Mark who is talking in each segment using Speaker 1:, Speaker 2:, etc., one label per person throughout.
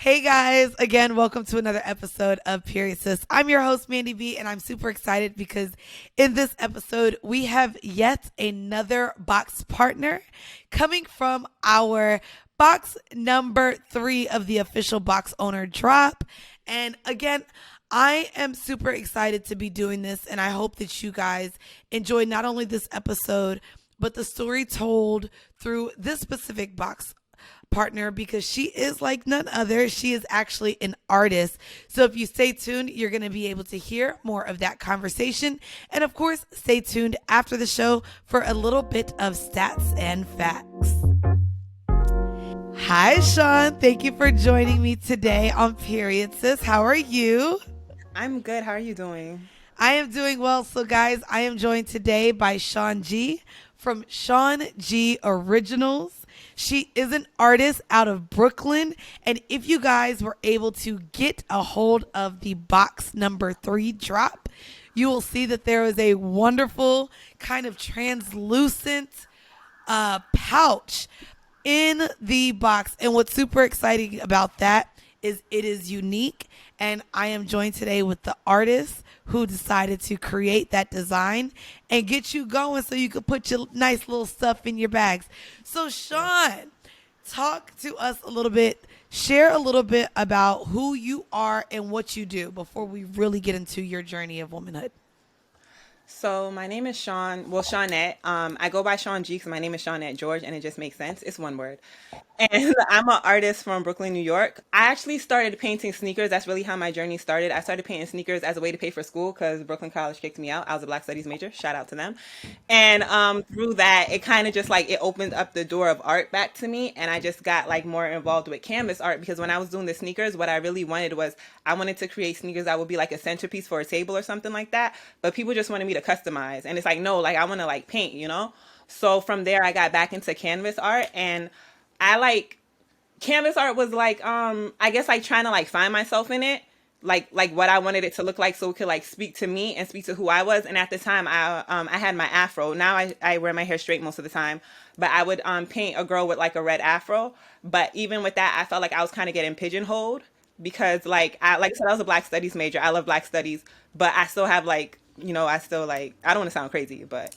Speaker 1: Hey guys, again, welcome to another episode of Period Sis. I'm your host, Mandy B, and I'm super excited because in this episode, we have yet another box partner coming from our box number 3 of the official box owner drop. And again, I am super excited to be doing this, and I hope that you guys enjoy not only this episode, but the story told through this specific box partner because she is like none other. She is actually an artist. So if you stay tuned, you're going to be able to hear more of that conversation. And of course, stay tuned after the show for a little bit of stats and facts. Hi, Shawn. Thank you for joining me today on Period Sis. How are you?
Speaker 2: I'm good. How are you doing?
Speaker 1: I am doing well. So guys, I am joined today by Shawn G from Shawn G Originals. She is an artist out of Brooklyn. And if you guys were able to get a hold of the box number 3 drop, you will see that there is a wonderful kind of translucent pouch in the box. And what's super exciting about that is it is unique. And I am joined today with the artist who decided to create that design and get you going so you could put your nice little stuff in your bags. So Shawn, talk to us a little bit, share a little bit about who you are and what you do before we really get into your journey of womanhood.
Speaker 2: So my name is Shawnette. I go by Shawn G because my name is Shawnette George, and it just makes sense. It's one word. And I'm an artist from Brooklyn, New York. I actually started painting sneakers. That's really how my journey started. I started painting sneakers as a way to pay for school because Brooklyn College kicked me out. I was a Black Studies major. Shout out to them. And through that, it kind of just like it opened up the door of art back to me. And I just got like more involved with canvas art because when I was doing the sneakers, what I really wanted was I wanted to create sneakers that would be like a centerpiece for a table or something like that. But people just wanted me to customize. And it's like, no, like I want to like paint, you know? So from there, I got back into canvas art, and I like canvas art was like I guess like trying to like find myself in it, like what I wanted it to look like so it could like speak to me and speak to who I was. And at the time I had my afro. Now I wear my hair straight most of the time, but I would paint a girl with like a red afro. But even with that, I felt like I was kind of getting pigeonholed because like I said, I was a Black Studies major. I love Black Studies, but I still have like, you know, I still like, I don't want to sound crazy, but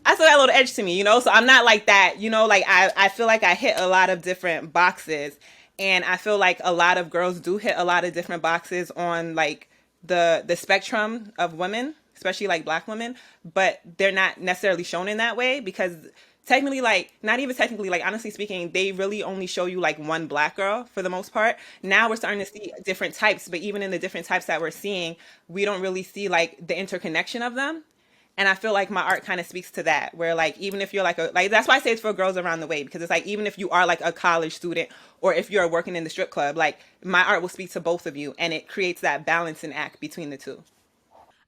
Speaker 2: I still got a little edge to me, you know? So I'm not like that, you know, like I feel like I hit a lot of different boxes, and I feel like a lot of girls do hit a lot of different boxes on like the spectrum of women, especially like Black women, but they're not necessarily shown in that way because technically, like, not even technically, like, honestly speaking, they really only show you like one Black girl for the most part. Now we're starting to see different types, but even in the different types that we're seeing, we don't really see like the interconnection of them. And I feel like my art kind of speaks to that, where like even if you're like that's why I say it's for girls around the way, because it's like even if you are like a college student or if you're working in the strip club, like my art will speak to both of you, and it creates that balancing act between the two.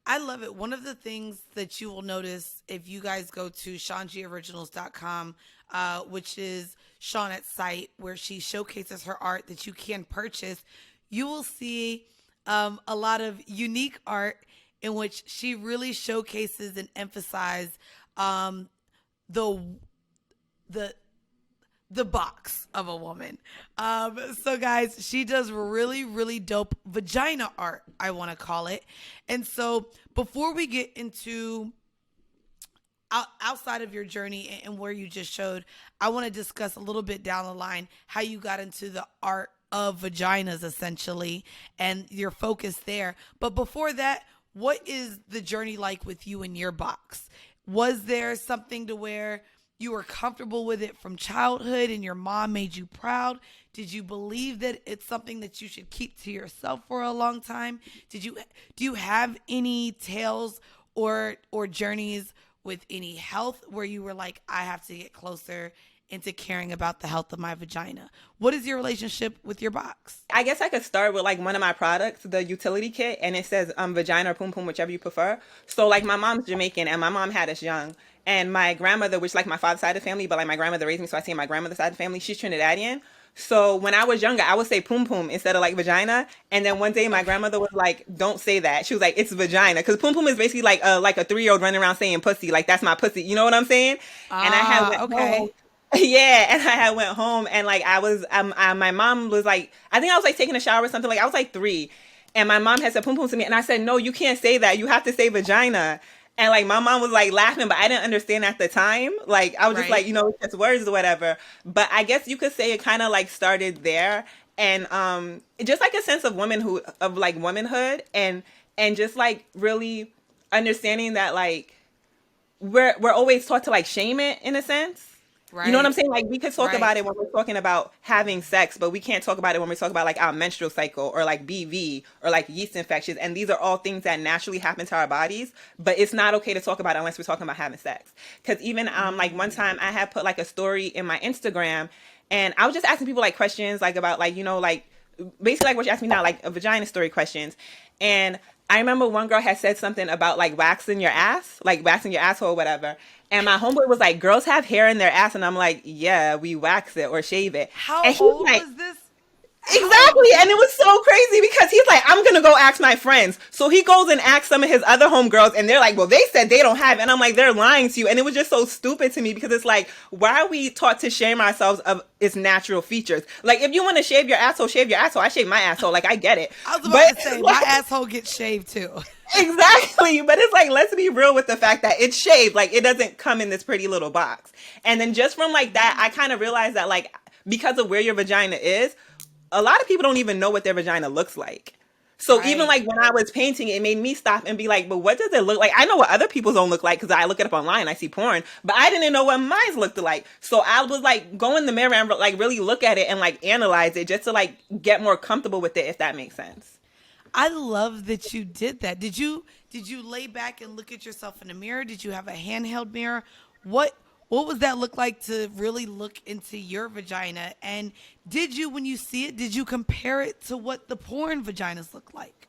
Speaker 1: I love it. One of the things that you will notice if you guys go to ShawnGOriginals.com, which is Shawnette's site where she showcases her art that you can purchase, you will see a lot of unique art in which she really showcases and emphasizes the the box of a woman. So guys, she does really, really dope vagina art, I want to call it. And so before we get into outside of your journey and where you just showed, I want to discuss a little bit down the line how you got into the art of vaginas essentially and your focus there. But before that, what is the journey like with you and your box? Was there something to where you were comfortable with it from childhood and your mom made you proud? Did you believe that it's something that you should keep to yourself for a long time? Do you have any tales or journeys with any health where you were like, I have to get closer into caring about the health of my vagina? What is your relationship with your box?
Speaker 2: I guess I could start with like one of my products, the utility kit, and it says vagina or poom poom, whichever you prefer. So like my mom's Jamaican and my mom had us young. And my grandmother, which like my father's side of the family, but like my grandmother raised me, so I say my grandmother's side of the family, she's Trinidadian. So when I was younger, I would say poom poom instead of like vagina. And then one day my grandmother was like, don't say that. She was like, it's vagina. Because poom poom is basically like a 3-year-old running around saying pussy. Like, that's my pussy. You know what I'm saying? And I had went
Speaker 1: Okay.
Speaker 2: home. Yeah, and I had went home and like my mom was like, I think I was like taking a shower or something. Like I was like 3, and my mom had said pum pum to me, and I said, no, you can't say that. You have to say vagina. And like my mom was like laughing, but I didn't understand at the time. Like I was just like,
Speaker 1: Right.
Speaker 2: it's just words or whatever. But I guess you could say it kind of like started there, and just like a sense of womanhood, and just like really understanding that like we're always taught to like shame it in a sense. You know what I'm
Speaker 1: Right.
Speaker 2: saying? Like we could talk
Speaker 1: Right.
Speaker 2: about it when we're talking about having sex, but we can't talk about it when we talk about like our menstrual cycle or like BV or like yeast infections. And these are all things that naturally happen to our bodies, but it's not okay to talk about it unless we're talking about having sex. Because even like one time I had put like a story in my Instagram, and I was just asking people like questions like about like like basically like what you asked me now, like a vagina story questions. And I remember one girl had said something about like waxing your ass, like waxing your asshole or whatever. And my homeboy was like, girls have hair in their ass. And I'm like, yeah, we wax it or shave it.
Speaker 1: How
Speaker 2: And he's
Speaker 1: old
Speaker 2: like,
Speaker 1: was this? How old
Speaker 2: exactly.
Speaker 1: was
Speaker 2: And
Speaker 1: this?
Speaker 2: it was so crazy because he's like, I'm going to go ask my friends. So he goes and asks some of his other homegirls, and they're like, well, they said they don't have it. And I'm like, they're lying to you. And it was just so stupid to me because it's like, why are we taught to shame ourselves of its natural features? Like, if you want to shave your asshole, shave your asshole. I shave my asshole. Like, I get it.
Speaker 1: I was about
Speaker 2: But
Speaker 1: to say my
Speaker 2: like,
Speaker 1: asshole gets shaved too.
Speaker 2: exactly. But it's like, let's be real with the fact that it's shaved. Like, it doesn't come in this pretty little box. And then just from like that, I kind of realized that, like, because of where your vagina is, a lot of people don't even know what their vagina looks like. So even
Speaker 1: Right.
Speaker 2: like when I was painting, it made me stop and be like, but what does it look like? I know what other people's don't look like because I look it up online, I see porn, but I didn't know what mine looked like. So I was like, go in the mirror and like really look at it and like analyze it just to like get more comfortable with it, if that makes sense.
Speaker 1: I love that you did that. Did you lay back and look at yourself in the mirror? Did you have a handheld mirror? What was that look like to really look into your vagina? And did you, when you see it, did you compare it to what the porn vaginas look like?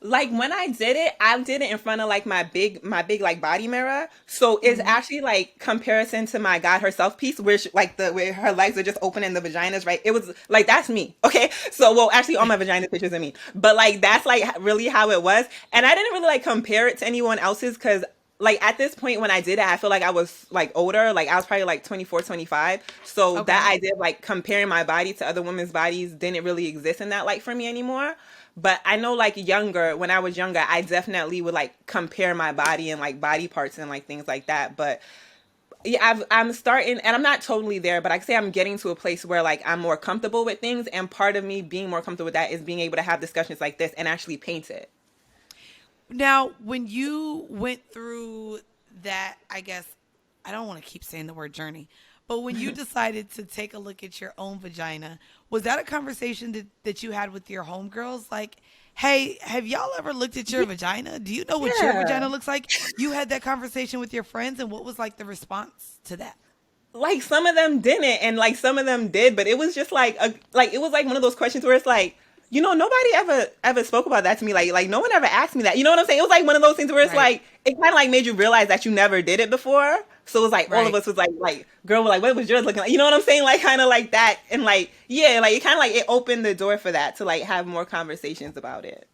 Speaker 2: Like when I did it in front of like my big like body mirror. So it's actually like comparison to my God herself piece, where like the where her legs are just open and the vagina's right. It was like that's me. Okay, so well actually all my vagina pictures are me, but like that's like really how it was, and I didn't really like compare it to anyone else's because. Like at this point when I did it, I feel like I was like older. Like I was probably like 24, 25. So that
Speaker 1: Okay.
Speaker 2: idea of like comparing my body to other women's bodies didn't really exist in that light for me anymore. But I know like when I was younger, I definitely would like compare my body and like body parts and like things like that. But yeah, I'm starting, and I'm not totally there, but I say I'm getting to a place where like I'm more comfortable with things. And part of me being more comfortable with that is being able to have discussions like this and actually paint it.
Speaker 1: Now, when you went through that, I guess, I don't want to keep saying the word journey, but when you decided to take a look at your own vagina, was that a conversation that you had with your homegirls? Like, hey, have y'all ever looked at your vagina? Do you know what your
Speaker 2: Yeah.
Speaker 1: vagina looks like? You had that conversation with your friends, and what was like the response to that?
Speaker 2: Like some of them didn't and like some of them did, but it was just like it was like one of those questions where it's like, nobody ever spoke about that to me, like no one ever asked me that, you know what I'm saying? It was like one of those things where it's
Speaker 1: Right,
Speaker 2: like it kind of like made you realize that you never did it before. So it was like all of
Speaker 1: right.
Speaker 2: us was like girl, like what was yours looking like, you know what I'm saying? Like kind of like that, and like yeah, like it kind of like it opened the door for that to like have more conversations about it.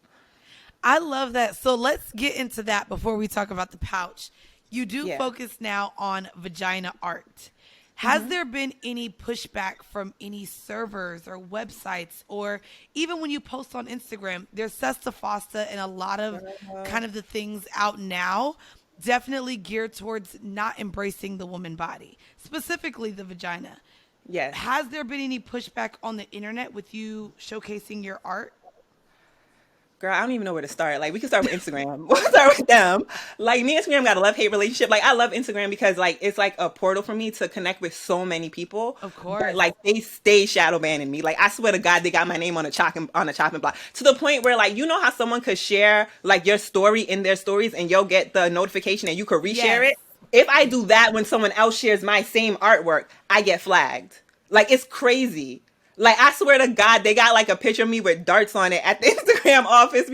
Speaker 1: I love that. So let's get into that before we talk about the pouch. You do
Speaker 2: Yeah.
Speaker 1: focus now on vagina art. Has there been any pushback from any servers or websites, or even when you post on Instagram? There's Sesta Fosta and a lot of kind of the things out now definitely geared towards not embracing the woman body, specifically the vagina.
Speaker 2: Yes.
Speaker 1: Has there been any pushback on the internet with you showcasing your art?
Speaker 2: Girl, I don't even know where to start. Like, we can start with Instagram. We'll start with them. Like, me and Instagram got a love-hate relationship. Like, I love Instagram because, like, it's like a portal for me to connect with so many people.
Speaker 1: Of
Speaker 2: But,
Speaker 1: course.
Speaker 2: like, they stay shadow banning me. Like, I swear to God, they got my name on a chopping block. To the point where, like, you know how someone could share, like, your story in their stories and you'll get the notification and you could reshare
Speaker 1: Yes.
Speaker 2: it? If I do that when someone else shares my same artwork, I get flagged. Like, it's crazy. Like I swear to God, they got like a picture of me with darts on it at the Instagram office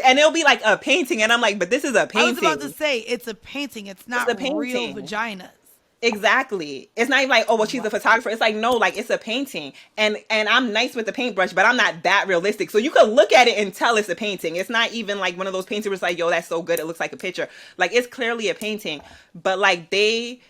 Speaker 2: and it'll be like a painting, and I'm like, but this is a
Speaker 1: I was about to
Speaker 2: painting.
Speaker 1: say it's a painting. It's
Speaker 2: It's a
Speaker 1: not real
Speaker 2: painting.
Speaker 1: vaginas.
Speaker 2: Exactly. It's not even like, oh well, she's a photographer. It's like, no, like it's a painting. And I'm nice with the paintbrush, but I'm not that realistic. So you could look at it and tell it's a painting. It's not even like one of those paintings where it's like, yo, that's so good, it looks like a picture. Like it's clearly a painting. But like they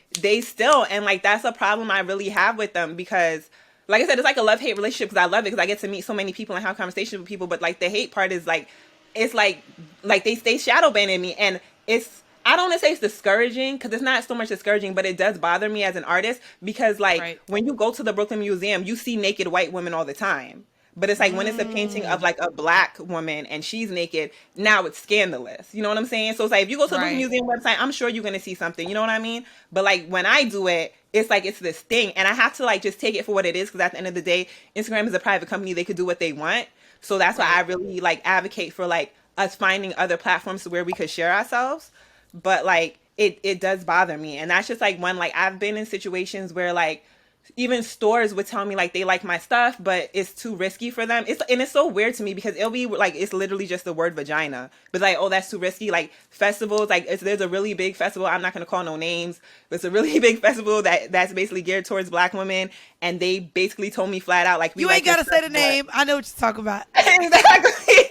Speaker 2: still, and like that's a problem I really have with them, because like I said, it's like a love-hate relationship, because I love it because I get to meet so many people and have conversations with people. But like the hate part is like, it's like they stay shadow banning me, and it's, I don't want to say it's discouraging, because it's not so much discouraging, but it does bother me as an artist, because like
Speaker 1: Right.
Speaker 2: when you go to the Brooklyn Museum, you see naked white women all the time. But it's like when it's a painting of
Speaker 1: Mm,
Speaker 2: like a black woman and she's naked, now it's scandalous. You know what I'm saying? So it's like if you go to the Brooklyn
Speaker 1: right.
Speaker 2: Museum website, I'm sure you're gonna see something. You know what I mean? But like when I do it, it's like it's this thing, and I have to like just take it for what it is, because at the end of the day, Instagram is a private company; they could do what they want. So that's why I
Speaker 1: Right.
Speaker 2: really like advocate for like us finding other platforms where we could share ourselves. But like it does bother me, and that's just like when like I've been in situations where like even stores would tell me like they like my stuff, but it's too risky for them. It's so weird to me, because it'll be like it's literally just the word vagina, but like, oh, that's too risky. Like festivals, like there's a really big festival, I'm not gonna call no names, but it's a really big festival that's basically geared towards black women, and they basically told me flat out like, we
Speaker 1: You ain't
Speaker 2: like your
Speaker 1: gotta say
Speaker 2: stuff,
Speaker 1: the
Speaker 2: but
Speaker 1: name. I know what you're talking about.
Speaker 2: exactly.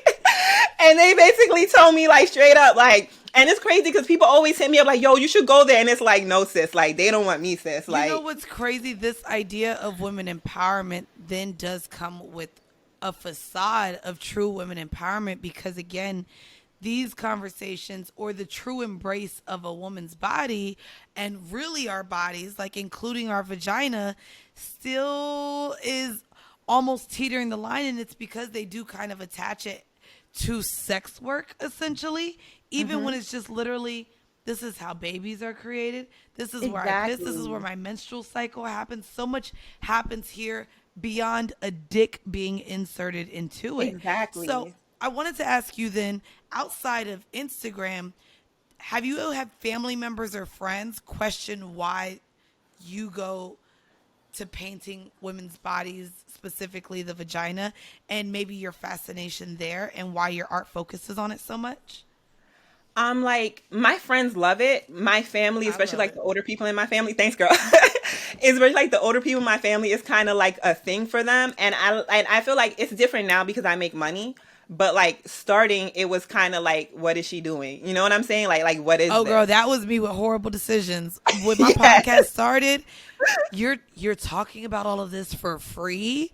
Speaker 2: And they basically told me like straight up like, and it's crazy because people always hit me up like, yo, you should go there, and it's like, no sis, like they don't want me, sis,
Speaker 1: You know
Speaker 2: like.
Speaker 1: what's crazy? This idea of women empowerment then does come with a facade of true women empowerment, because again, these conversations, or the true embrace of a woman's body and really our bodies, like including our vagina, still is almost teetering the line. And it's because they do kind of attach it to sex work, essentially, even when
Speaker 2: Hmm.
Speaker 1: it's just literally, this is how babies are created. This is where I piss. This is where
Speaker 2: Exactly.
Speaker 1: my menstrual cycle happens. So much happens here beyond a dick being inserted into it. So
Speaker 2: Exactly.
Speaker 1: I wanted to ask you then, outside of Instagram, have you had family members or friends question why you go to painting women's bodies, specifically the vagina, and maybe your fascination there and why your art focuses on it so much?
Speaker 2: I'm like, my friends love it. My family,
Speaker 1: I
Speaker 2: especially
Speaker 1: love
Speaker 2: like
Speaker 1: it.
Speaker 2: the older people in my family, thanks, girl. It's very like the older people in my family is kind of like a thing for them, and I feel like it's different now because I make money. But like starting, it was kind of like, what is she doing? You know what I'm saying? Like what is
Speaker 1: Oh, girl,
Speaker 2: this?
Speaker 1: that was me with horrible decisions. When my podcast
Speaker 2: Yes,
Speaker 1: started, you're talking about all of this for free,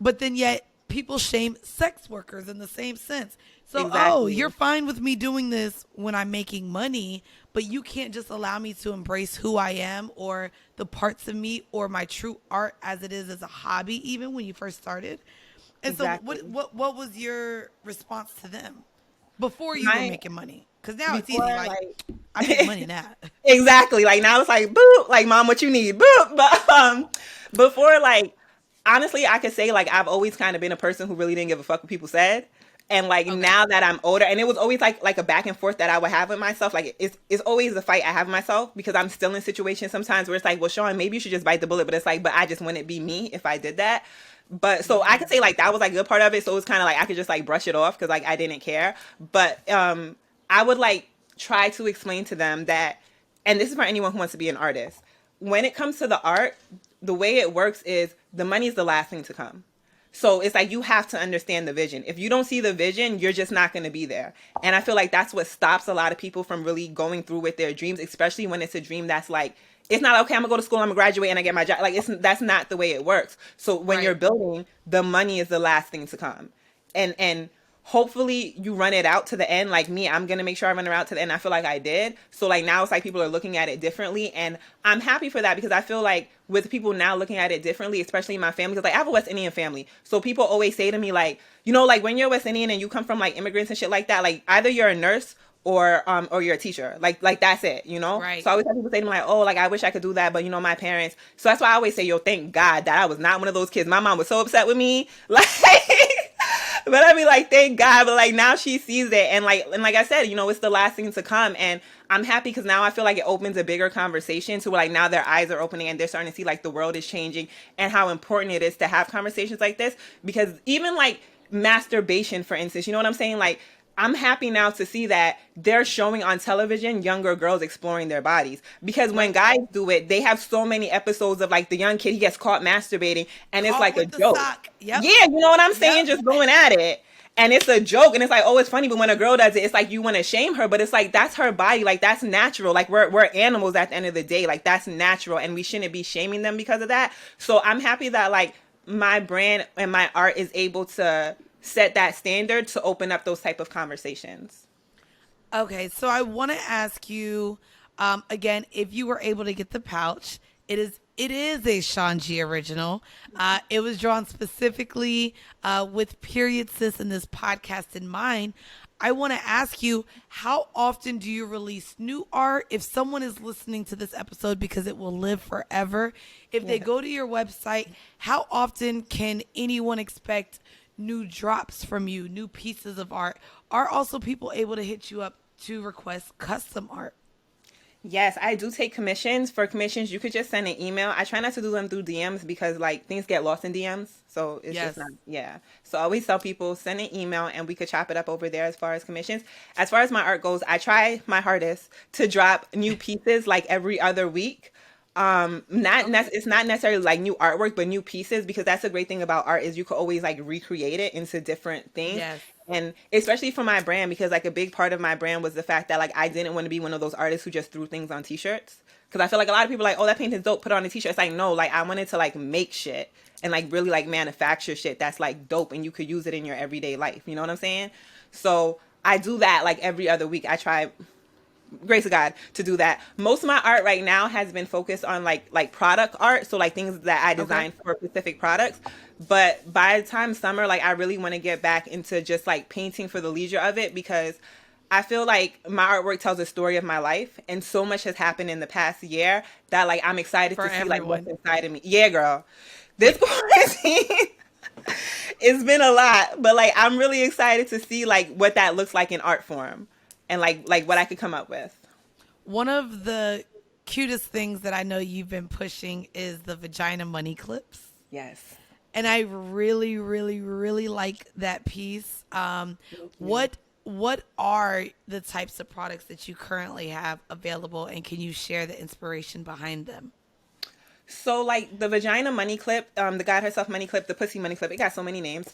Speaker 1: but then yet people shame sex workers in the same sense. So, oh, you're
Speaker 2: exactly.
Speaker 1: fine with me doing this when I'm making money, but you can't just allow me to embrace who I am, or the parts of me, or my true art as it is as a hobby, even when you first started. And so,
Speaker 2: Exactly.
Speaker 1: what was your response to them before you were
Speaker 2: My
Speaker 1: making money? Because now it's easy.
Speaker 2: before
Speaker 1: Like, I make
Speaker 2: like
Speaker 1: money now.
Speaker 2: exactly. Like now it's like boop, like mom, what you need, boop. But before like honestly, I could say like I've always kind of been a person who really didn't give a fuck what people said. And like
Speaker 1: Okay.
Speaker 2: now that I'm older, and it was always like a back and forth that I would have with myself. Like it's always a fight I have with myself, because I'm still in situations sometimes where it's like, well, Shawn, maybe you should just bite the bullet. But it's like, but I just wouldn't be me if I did that. But so I could say like that was like a good part of it. So it was kind of like I could just like brush it off because like I didn't care. But I would like try to explain to them that, and this is for anyone who wants to be an artist, when it comes to the art, the way it works is the money is the last thing to come. So it's like you have to understand the vision. If you don't see the vision, you're just not going to be there. And I feel like that's what stops a lot of people from really going through with their dreams, especially when it's a dream that's like, it's not okay, I'm gonna go to school, I'm gonna graduate and I get my job. Like it's that's not the way it works. So when you're
Speaker 1: Right.
Speaker 2: building, the money is the last thing to come. And hopefully you run it out to the end. Like me, I'm gonna make sure I run it out to the end. I feel like I did. So like now it's like people are looking at it differently, and I'm happy for that, because I feel like with people now looking at it differently, especially my family, because like I have a West Indian family, so people always say to me like, you know, like when you're West Indian and you come from like immigrants and shit like that, like either you're a nurse or you're a teacher, like that's it, you know. So
Speaker 1: Right.
Speaker 2: I always have people say to me like, oh, like I wish I could do that, but you know my parents. So that's why I always say, yo, thank God that I was not one of those kids. My mom was so upset with me, like but I mean, like, thank God. But like now she sees it, and like I said, you know, it's the last thing to come, and I'm happy because now I feel like it opens a bigger conversation to where like now their eyes are opening and they're starting to see like the world is changing and how important it is to have conversations like this. Because even like masturbation, for instance, you know what I'm saying, like. I'm happy now to see that they're showing on television younger girls exploring their bodies. Because when
Speaker 1: Right.
Speaker 2: guys do it, they have so many episodes of like the young kid, he gets caught masturbating and it's
Speaker 1: Caught
Speaker 2: like a
Speaker 1: with the
Speaker 2: joke.
Speaker 1: sock. Yep.
Speaker 2: Yeah, you know what I'm saying?
Speaker 1: Yep.
Speaker 2: Just going at it. And it's a joke and it's like, oh, it's funny, but when a girl does it, it's like you want to shame her, but it's like that's her body, like that's natural. Like we're animals at the end of the day. Like that's natural and we shouldn't be shaming them because of that. So I'm happy that like my brand and my art is able to set that standard to open up those type of conversations.
Speaker 1: Okay, so I want to ask you again if you were able to get the pouch. It is a Shawn G original. It was drawn specifically with period cis in this podcast in mind. I want to ask you, how often do you release new art? If someone is listening to this episode because it will live forever, if they
Speaker 2: Yeah.
Speaker 1: go to your website, how often can anyone expect new drops from you, new pieces of art? Are also people able to hit you up to request custom art?
Speaker 2: Yes, I do take commissions. For commissions, you could just send an email. I try not to do them through DMs because like things get lost in DMs. So it's just
Speaker 1: Yes.
Speaker 2: not, yeah. So I always tell people send an email and we could chop it up over there as far as commissions. As far as my art goes, I try my hardest to drop new pieces like every other week. It's not necessarily like new artwork, but new pieces because that's the great thing about art is you could always like recreate it into different things.
Speaker 1: Yes.
Speaker 2: And especially for my brand, because like a big part of my brand was the fact that like I didn't want to be one of those artists who just threw things on t-shirts. Because I feel like a lot of people are like, oh, that painting's dope, put it on a t-shirt. It's like, no, like I wanted to like make shit and like really like manufacture shit that's like dope and you could use it in your everyday life. You know what I'm saying? So I do that like every other week. I try, grace of God, to do that. Most of my art right now has been focused on like product art, so like things that I
Speaker 1: Okay.
Speaker 2: design for specific products. But by the time summer, like I really want to get back into just like painting for the leisure of it because I feel like my artwork tells a story of my life and so much has happened in the past year that like I'm excited
Speaker 1: For
Speaker 2: to see like what's
Speaker 1: everyone.
Speaker 2: inside of me. Yeah, girl. This quarantine it's been a lot, but like I'm really excited to see like what that looks like in art form and like what I could come up with.
Speaker 1: One of the cutest things that I know you've been pushing is the vagina money clips.
Speaker 2: Yes.
Speaker 1: And I really, really, really like that piece.
Speaker 2: Thank you.
Speaker 1: What are the types of products that you currently have available, and can you share the inspiration behind them?
Speaker 2: So like the vagina money clip, the God herself money clip, the pussy money clip, it got so many names.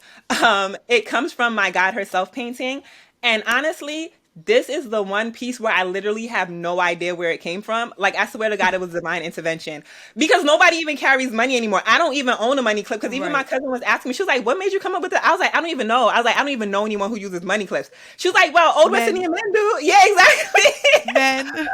Speaker 2: It comes from my God herself painting. And honestly, this is the one piece where I literally have no idea where it came from. Like I swear to God, it was divine intervention because nobody even carries money anymore. I don't even own a money clip because even my
Speaker 1: Right.
Speaker 2: cousin was asking me, she was like, what made you come up with it? I was like, I don't even know. I was like, I don't even know anyone who uses money clips. She was like, well, old West
Speaker 1: Men,
Speaker 2: Indian men do. Yeah, exactly.
Speaker 1: men.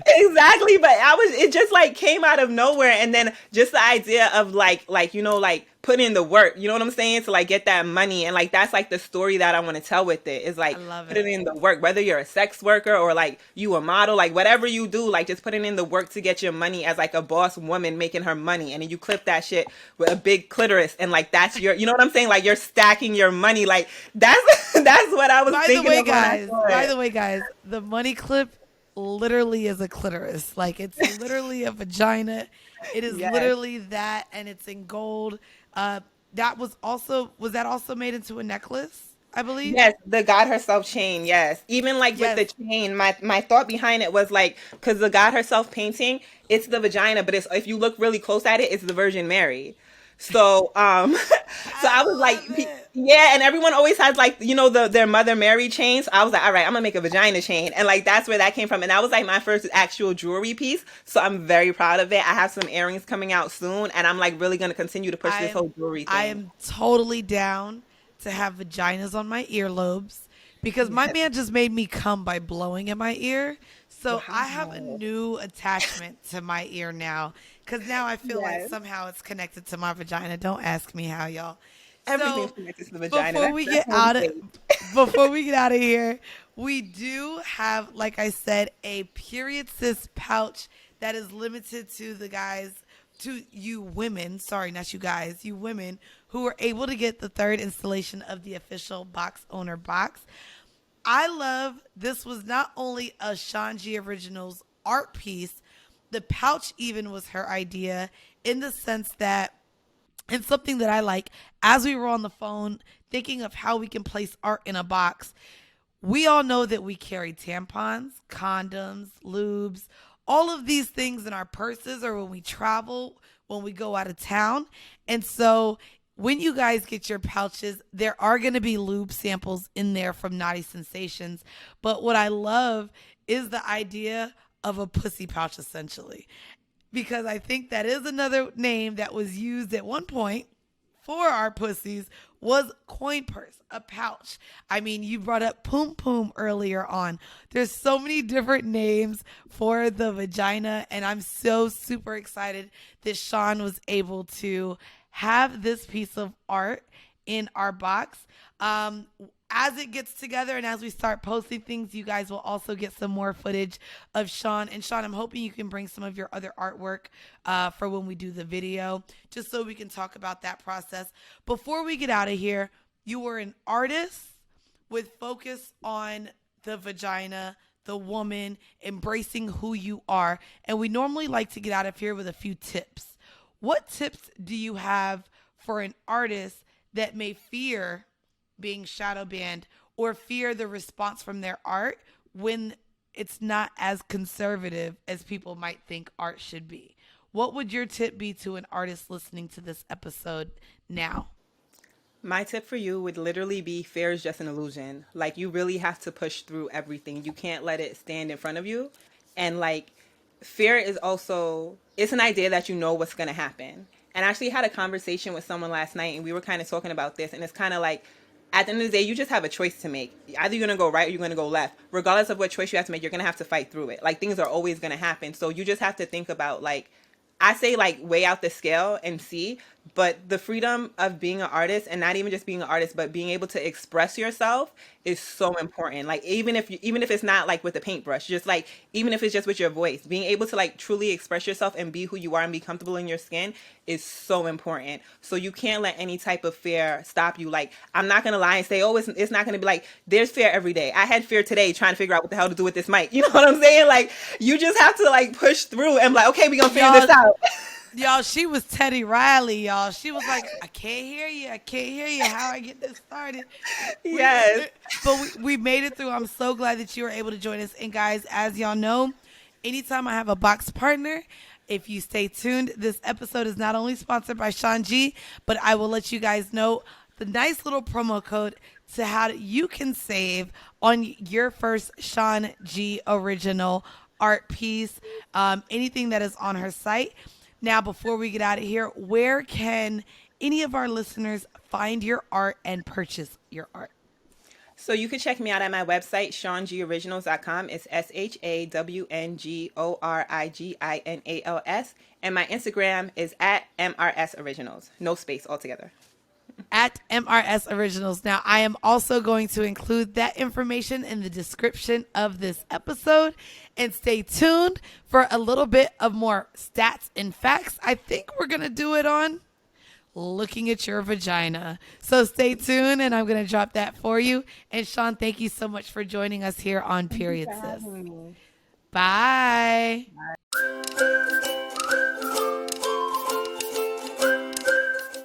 Speaker 2: Exactly, but it just like came out of nowhere and then just the idea of like you know like putting in the work, you know what I'm saying, to like get that money. And like that's like the story that I want to tell with it is
Speaker 1: I
Speaker 2: like
Speaker 1: love
Speaker 2: putting
Speaker 1: it.
Speaker 2: in the work, whether you're a sex worker or like you a model, like whatever you do, like just putting in the work to get your money as like a boss woman making her money. And then you clip that shit with a big clitoris and like that's your, you know what I'm saying, like you're stacking your money. Like that's that's what I was thinking of when I saw
Speaker 1: By
Speaker 2: it.
Speaker 1: the way, guys, the money clip literally is a clitoris. Like it's literally a vagina. It is
Speaker 2: Yes.
Speaker 1: literally that, and it's in gold. That was that also made into a necklace? I believe.
Speaker 2: Yes, the God herself chain. Yes, even like with the
Speaker 1: Yes.
Speaker 2: chain, my thought behind it was like because the God herself painting, it's the vagina, but it's if you look really close at it, it's the Virgin Mary. So so
Speaker 1: I
Speaker 2: I was like,
Speaker 1: love it.
Speaker 2: yeah, and everyone always has like you know their Mother Mary chains. I was like, all right, I'm gonna make a vagina chain, and like that's where that came from, and that was like my first actual jewelry piece. So I'm very proud of it. I have some earrings coming out soon, and I'm like really gonna continue to push
Speaker 1: I
Speaker 2: this
Speaker 1: am
Speaker 2: whole jewelry
Speaker 1: I
Speaker 2: thing.
Speaker 1: am totally down to have vaginas on my earlobes because my man just made me come by blowing in my ear. So I have a
Speaker 2: Wow.
Speaker 1: new attachment to my ear now because now I feel like
Speaker 2: Yes.
Speaker 1: somehow it's connected to my vagina. Don't ask me how, y'all.
Speaker 2: Everything's
Speaker 1: So
Speaker 2: connected to the vagina.
Speaker 1: before
Speaker 2: That's
Speaker 1: we
Speaker 2: that's
Speaker 1: get
Speaker 2: how we
Speaker 1: out of
Speaker 2: say.
Speaker 1: before we get out of here, we do have, like I said, a period cis pouch that is limited to the guys, to you women. Sorry, not you guys, you women who were able to get the third installation of the official box owner box. I love this was not only a Shawn G Originals art piece, the pouch even was her idea in the sense that, and something that I like, as we were on the phone thinking of how we can place art in a box, we all know that we carry tampons, condoms, lubes, all of these things in our purses or when we travel, when we go out of town. And so when you guys get your pouches, there are going to be lube samples in there from Naughty Sensations. But what I love is the idea of a pussy pouch, essentially, because I think that is another name that was used at one point for our pussies was coin purse, a pouch. I mean, you brought up poom poom earlier on. There's so many different names for the vagina, and I'm so super excited that Shawn was able to have this piece of art in our box. As it gets together and as we start posting things, you guys will also get some more footage of Shawn. And Shawn, I'm hoping you can bring some of your other artwork for when we do the video, just so we can talk about that process. Before we get out of here, you were an artist with focus on the vagina, the woman, embracing who you are. And we normally like to get out of here with a few tips. What tips do you have for an artist that may fear being shadow banned or fear the response from their art when it's not as conservative as people might think art should be? What would your tip be to an artist listening to this episode now?
Speaker 2: My tip for you would literally be fear is just an illusion. Like, you really have to push through everything. You can't let it stand in front of you. And like, fear is also, it's an idea that you know what's going to happen. And I actually had a conversation with someone last night and we were kind of talking about this, and it's kind of like, at the end of the day, you just have a choice to make. Either you're going to go right or you're going to go left. Regardless of what choice you have to make, you're going to have to fight through it. Like, things are always going to happen. So you just have to think about, like, I say, like, weigh out the scale and see. But the freedom of being an artist, and not even just being an artist, but being able to express yourself is so important. Like, even if it's not like with a paintbrush, just like, even if it's just with your voice, being able to like truly express yourself and be who you are and be comfortable in your skin is so important. So you can't let any type of fear stop you. Like, I'm not gonna lie and say, oh, it's not gonna be like, there's fear every day. I had fear today trying to figure out what the hell to do with this mic. You know what I'm saying? Like, you just have to like push through and be like, okay, we gonna figure this out.
Speaker 1: Y'all, she was Teddy Riley, y'all. She was like, I can't hear you. I can't hear you. How I get this started?
Speaker 2: Yes.
Speaker 1: But we made it through. I'm so glad that you were able to join us. And guys, as y'all know, anytime I have a box partner, if you stay tuned, this episode is not only sponsored by Shawn G, but I will let you guys know the nice little promo code to how you can save on your first Shawn G original art piece, anything that is on her site. Now, before we get out of here, where can any of our listeners find your art and purchase your art?
Speaker 2: So you can check me out at my website, ShawnGoriginals.com. It's ShawnGoriginals. And my Instagram is at MRS Originals. No space altogether.
Speaker 1: At MRS Originals. Now, I am also going to include that information in the description of this episode. And stay tuned for a little bit of more stats and facts. I think we're going to do it on looking at your vagina. So stay tuned, and I'm going to drop that for you. And Shawn, thank you so much for joining us here on Period Sis. Bye.